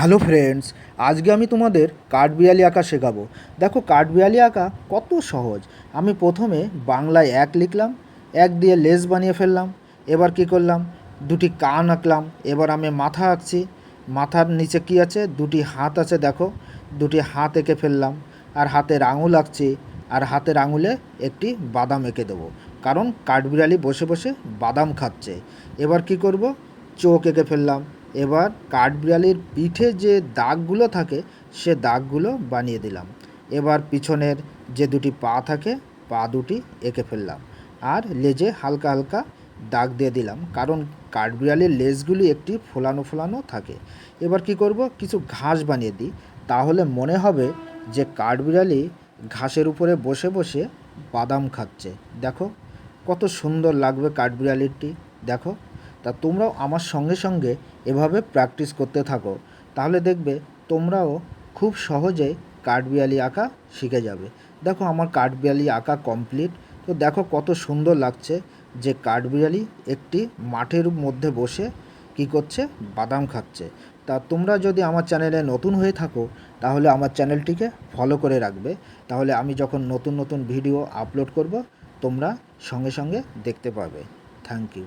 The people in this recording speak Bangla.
হ্যালো ফ্রেন্ডস, আজকে আমি তোমাদের কাঠবিড়ালি আঁকা শেখাবো। দেখো কাঠবিড়ালি আঁকা কত সহজ। আমি প্রথমে বাংলায় এক লিখলাম, এক দিয়ে লেজ বানিয়ে ফেললাম। এবার কি করলাম, দুটি কান আঁকলাম। এবার আমি মাথা আঁকছি। মাথার নিচে কি আছে, দুটি হাত আছে, দেখো দুটি হাত এঁকে ফেললাম। আর হাতের আঙুল আঁকছি, আর হাতের আঙুলে একটি বাদাম এঁকে দেবো, কারণ কাঠবিড়ালি বসে বসে বাদাম খাচ্ছে। এবার কি করব, চোখ এঁকে ফেললাম। এবার কাঠবিড়ালির পিঠে যে দাগগুলো থাকে সে দাগগুলো বানিয়ে দিলাম। এবার পিছনের যে দুটি পা থাকে, পা দুটি এঁকে ফেললাম। আর লেজে হালকা হালকা দাগ দিয়ে দিলাম, কারণ কাঠবিড়ালির লেজগুলি একটি ফোলানো ফোলানো থাকে। এবার কি করব, কিছু ঘাস বানিয়ে দিই, তাহলে মনে হবে যে কাঠবিড়ালি ঘাসের উপরে বসে বসে বাদাম খাচ্ছে। দেখো কত সুন্দর লাগবে কাঠবিড়ালিটি, দেখো। তা তোমরাও আমার সঙ্গে সঙ্গে এভাবে প্র্যাকটিস করতে থাকো, তাহলে দেখবে তোমরাও খুব সহজেই কাঠবিড়ালি আঁকা শিখে যাবে। দেখো আমার কাঠবিড়ালি আঁকা কমপ্লিট। তো দেখো কত সুন্দর লাগছে যে কাঠবিড়ালি একটি মাঠের মধ্যে বসে কি করছে, বাদাম খাচ্ছে। তা তোমরা যদি আমার চ্যানেলে নতুন হয়ে থাকো তাহলে আমার চ্যানেলটিকে ফলো করে রাখবে, তাহলে আমি যখন নতুন নতুন ভিডিও আপলোড করব তোমরা সঙ্গে সঙ্গে দেখতে পাবে। Thank you.